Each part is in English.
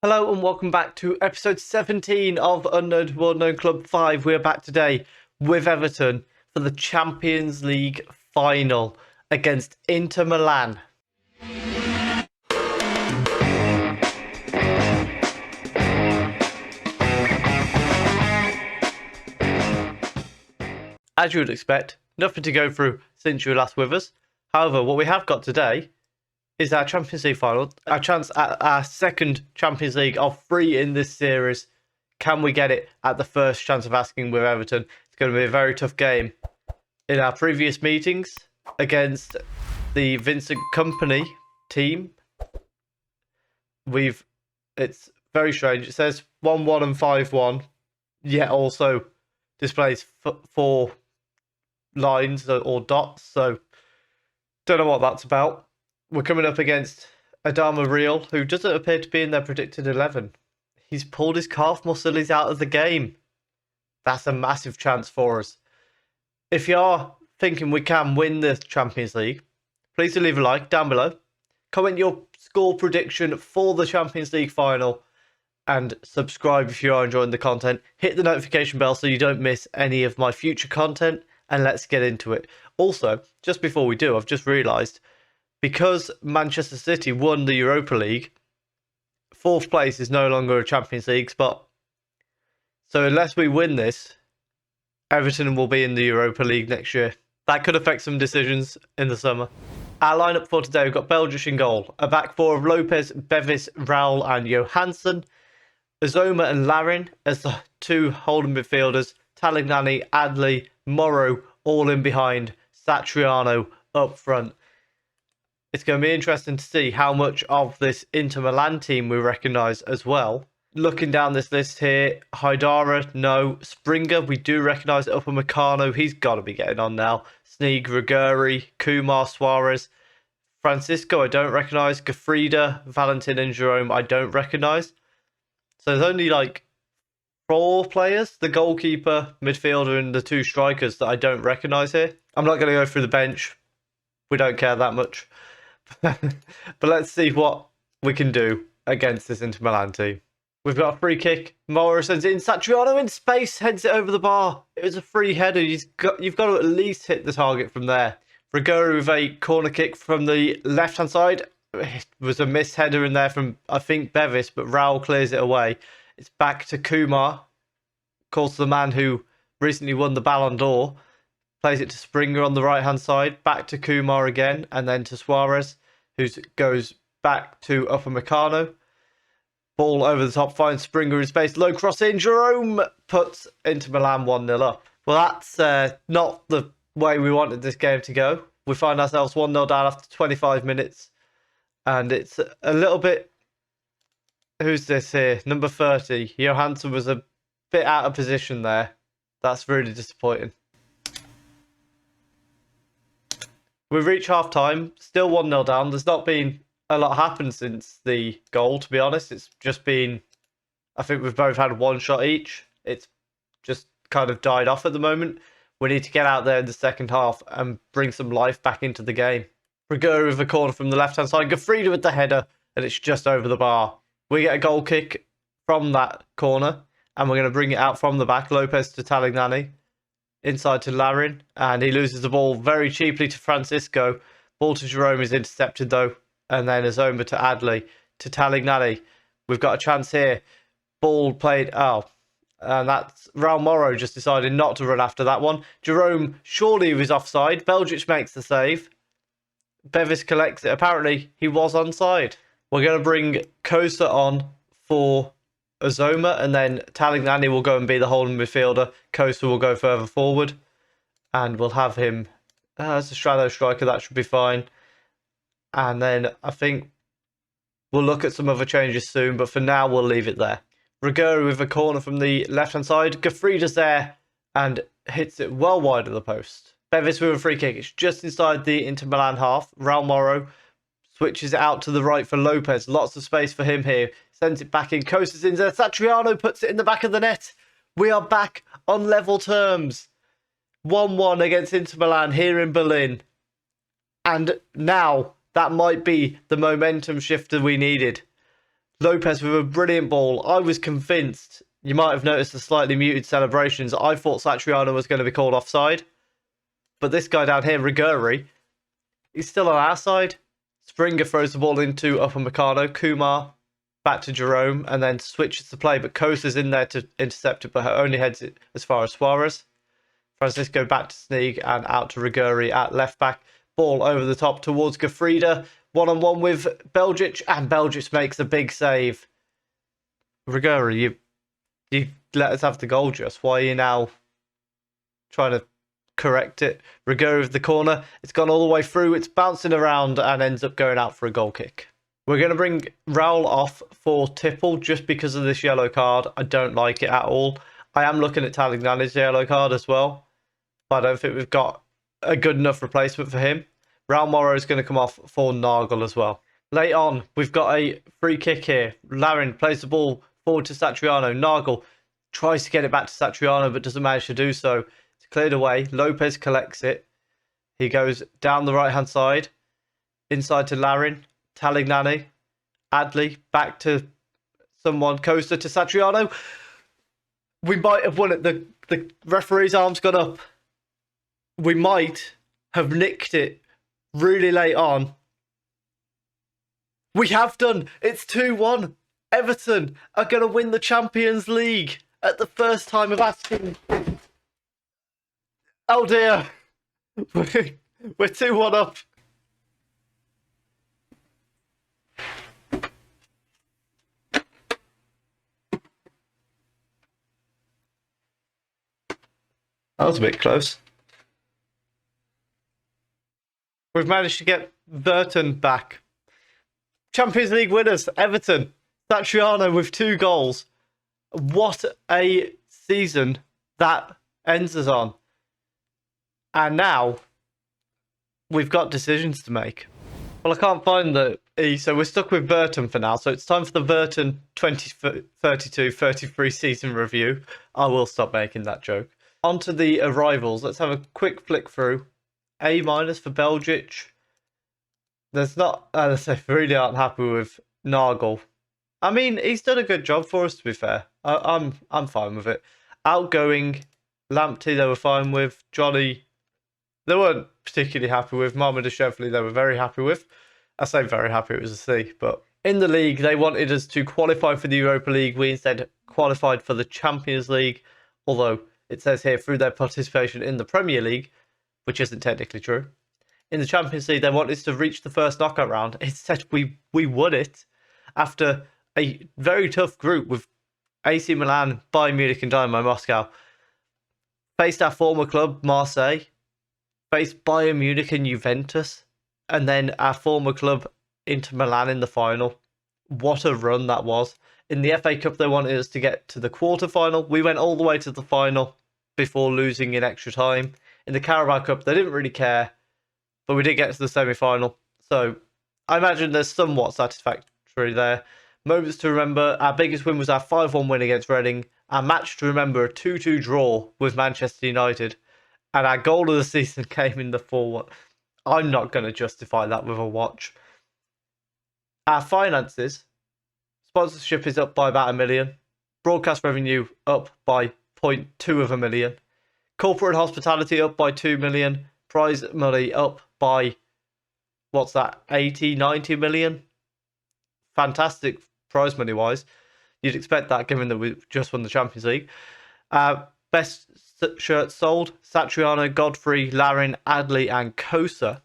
Hello and welcome back to episode 17 of Unknown World Known Club 5. We're back today with Everton for the Champions League final against Inter Milan. As you would expect, nothing to go through since you were last with us. However, what we have got today is our Champions League final, our chance at our second Champions League of 3 in this series. Can we get it at the first chance of asking with Everton? It's going to be a very tough game. In our previous meetings against the Vincent Kompany team, it's very strange. It says 1-1 and 5-1, yet also displays 4 lines or dots, so don't know what that's about. We're coming up against Adama Real, who doesn't appear to be in their predicted 11. He's pulled his calf muscle, he's out of the game. That's a massive chance for us. If you are thinking we can win the Champions League, please do leave a like down below. Comment your score prediction for the Champions League final and subscribe if you are enjoying the content. Hit the notification bell so you don't miss any of my future content, and let's get into it. Also, just before we do, I've just realised, because Manchester City won the Europa League, 4th place is no longer a Champions League spot. So unless we win this, Everton will be in the Europa League next year. That could affect some decisions in the summer. Our lineup for today, we've got Belgium in goal. A back four of Lopez, Bevis, Raul and Johansson. Azoma and Larin as the 2 holding midfielders. Talignani, Adley, Morrow all in behind. Satriano up front. It's going to be interesting to see how much of this Inter Milan team we recognise as well. Looking down this list here, Haidara, no. Springer, we do recognise Upamecano. He's got to be getting on now. Sneeg, Riguri, Kumar, Suarez. Francisco, I don't recognise. Gafrida, Valentin and Jerome, I don't recognise. So there's only like 4 players, the goalkeeper, midfielder and the 2 strikers that I don't recognise here. I'm not going to go through the bench. We don't care that much. But let's see what we can do against this Inter Milan team. We've got a free kick. Mora sends it in. Satriano in space, heads it over the bar. It was a free header. You've got to at least hit the target from there. Riguru with a corner kick from the left-hand side. It was a missed header in there from, I think, Bevis, but Raul clears it away. It's back to Kumar. Of course, the man who recently won the Ballon d'Or. Plays it to Springer on the right-hand side. Back to Kumar again, and then to Suarez, who goes back to Upamecano. Ball over the top, finds Springer in space. Low cross in. Jerome puts Inter Milan 1-0 up. Well, that's not the way we wanted this game to go. We find ourselves 1-0 down after 25 minutes. And it's a little bit... Who's this here? Number 30. Johansson was a bit out of position there. That's really disappointing. We've reached half-time. Still 1-0 down. There's not been a lot happened since the goal, to be honest. It's just been... I think we've both had 1 shot each. It's just kind of died off at the moment. We need to get out there in the second half and bring some life back into the game. Riguru with a corner from the left-hand side. Gafrida with the header, and it's just over the bar. We get a goal kick from that corner, and we're going to bring it out from the back. Lopez to Talignani. Inside to Larin, and he loses the ball very cheaply to Francisco. Ball to Jerome is intercepted, though. And then Azoma to Adley, to Talignani. We've got a chance here. Ball played... Oh, and that's Raul Morrow just decided not to run after that one. Jerome surely was offside. Belgic makes the save. Bevis collects it. Apparently, he was onside. We're going to bring Kosa on for Azoma, and then Talignani will go and be the holding midfielder. Kosa will go further forward, and we'll have him as a shadow striker. That should be fine. And then I think we'll look at some other changes soon, but for now we'll leave it there. Riguru with a corner from the left-hand side. Gafrida's there and hits it well wide of the post. Bevis with a free kick. It's just inside the Inter Milan half. Raul Morrow switches it out to the right for Lopez. Lots of space for him here. Sends it back in. Costa's in there. Satriano puts it in the back of the net. We are back on level terms. 1-1 against Inter Milan here in Berlin. And now that might be the momentum shifter we needed. Lopez with a brilliant ball. I was convinced, you might have noticed the slightly muted celebrations. I thought Satriano was going to be called offside. But this guy down here, Riguri, he's still on our side. Springer throws the ball into Upamecano. Kumar back to Jerome and then switches the play. But Kosa's in there to intercept it, but only heads it as far as Suarez. Francisco back to Sneeg and out to Riguri at left back. Ball over the top towards Gafrida. One-on-one with Belgic, and Belgic makes a big save. Riguri, you let us have the goal just. Why are you now trying to correct it? Riguri with the corner. It's gone all the way through. It's bouncing around and ends up going out for a goal kick. We're going to bring Raul off for Tipple just because of this yellow card. I don't like it at all. I am looking at Talignani's yellow card as well, but I don't think we've got a good enough replacement for him. Raul Moro is going to come off for Nagel as well. Late on, we've got a free kick here. Larin plays the ball forward to Satriano. Nagel tries to get it back to Satriano, but doesn't manage to do so. It's cleared away. Lopez collects it. He goes down the right-hand side, inside to Larin, Talignani, Adley, back to someone, Costa to Satriano. We might have won it. The referee's arm's gone up. We might have nicked it really late on. We have done. It's 2-1. Everton are going to win the Champions League at the first time of asking. Oh dear. We're 2-1 up. That was a bit close. We've managed to get Burton back. Champions League winners, Everton. Satriano with 2 goals. What a season that ends us on. And now, we've got decisions to make. Well, I can't find the E, so we're stuck with Burton for now. So it's time for the Burton 2032-33 season review. I will stop making that joke. On to the arrivals. Let's have a quick flick through. A- for Belgic. There's not, as I say, really aren't happy with Nagel. I mean, he's done a good job for us, to be fair. I'm fine with it. Outgoing, Lamptey, they were fine with. Johnny, they weren't particularly happy with. Marmada Shevley, they were very happy with. I say very happy, it was a C. But in the league, they wanted us to qualify for the Europa League. We instead qualified for the Champions League, although it says here through their participation in the Premier League, which isn't technically true. In the Champions League, they wanted us to reach the first knockout round. Instead, we won it after a very tough group with AC Milan, Bayern Munich and Dynamo Moscow. Faced our former club, Marseille. Faced Bayern Munich and Juventus. And then our former club, Inter Milan, in the final. What a run that was. In the FA Cup, they wanted us to get to the quarter-final. We went all the way to the final before losing in extra time. In the Carabao Cup, they didn't really care, but we did get to the semi-final. So I imagine there's somewhat satisfactory there. Moments to remember, our biggest win was our 5-1 win against Reading. Our match to remember, a 2-2 draw with Manchester United. And our goal of the season came in the 4-1. I'm not going to justify that with a watch. Our finances, sponsorship is up by about $1 million. Broadcast revenue up by 0.2 of a million. Corporate hospitality up by 2 million. Prize money up by, what's that, 80, 90 million? Fantastic prize money wise. You'd expect that given that we just won the Champions League. Best shirts sold, Satriano, Godfrey, Larin, Adley and Kosa.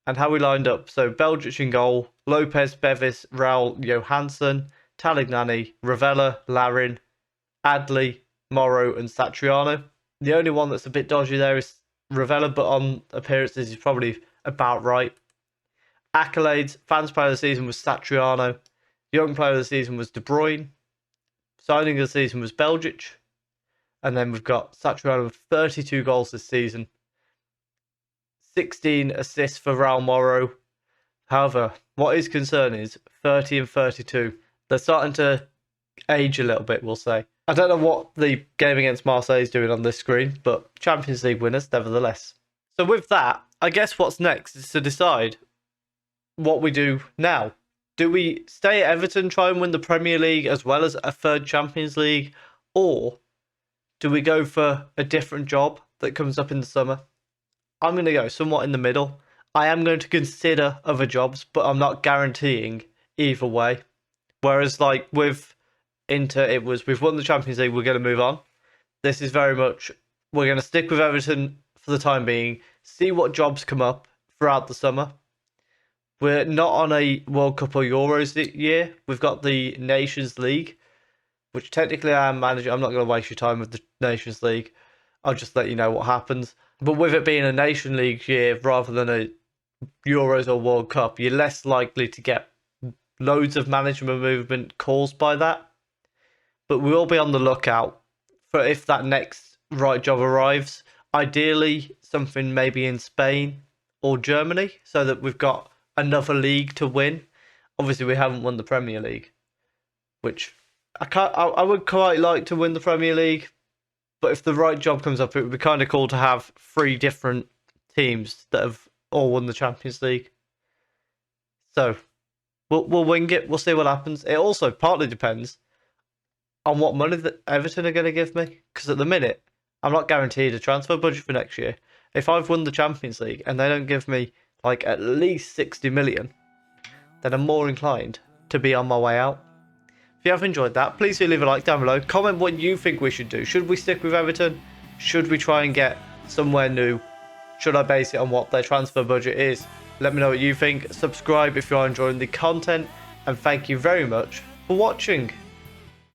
And how we lined up. So Belgic in goal, Lopez, Bevis, Raul, Johansson, Talignani, Ravella, Larin, Adley, Morrow and Satriano. The only one that's a bit dodgy there is Ravella, but on appearances he's probably about right. Accolades, fans player of the season was Satriano. Young player of the season was De Bruyne. Signing of the season was Belgic. And then we've got Satriano with 32 goals this season. 16 assists for Raul Moro. However, what is concerning is 30 and 32. They're starting to age a little bit, we'll say. I don't know what the game against Marseille is doing on this screen, but Champions League winners nevertheless. So with that, I guess what's next is to decide what we do now. Do we stay at Everton, try and win the Premier League as well as a third Champions League? Or do we go for a different job that comes up in the summer? I'm going to go somewhat in the middle. I am going to consider other jobs, but I'm not guaranteeing either way. Whereas, like with Inter, it was we've won the Champions League, we're going to move on. This is very much we're going to stick with Everton for the time being, see what jobs come up throughout the summer. We're not on a World Cup or Euros this year. We've got the Nations League, which technically I am manager. I'm not going to waste your time with the Nations League. I'll just let you know what happens. But with it being a Nation League year rather than a Euros or World Cup, you're less likely to get loads of management movement caused by that. But we will be on the lookout for if that next right job arrives. Ideally, something maybe in Spain or Germany, so that we've got another league to win. Obviously, we haven't won the Premier League, which I would quite like to win the Premier League, but if the right job comes up, it would be kind of cool to have 3 different teams that have all won the Champions League. So we'll wing it. We'll see what happens. It also partly depends on what money that Everton are going to give me, because at the minute I'm not guaranteed a transfer budget for next year. If I've won the Champions League and they don't give me like at least 60 million, then I'm more inclined to be on my way out. If you have enjoyed that, please do leave a like down below. Comment what you think we should do. Should we stick with Everton? Should we try and get somewhere new? Should I base it on what their transfer budget is? Let me know what you think. Subscribe if you are enjoying the content. And thank you very much for watching.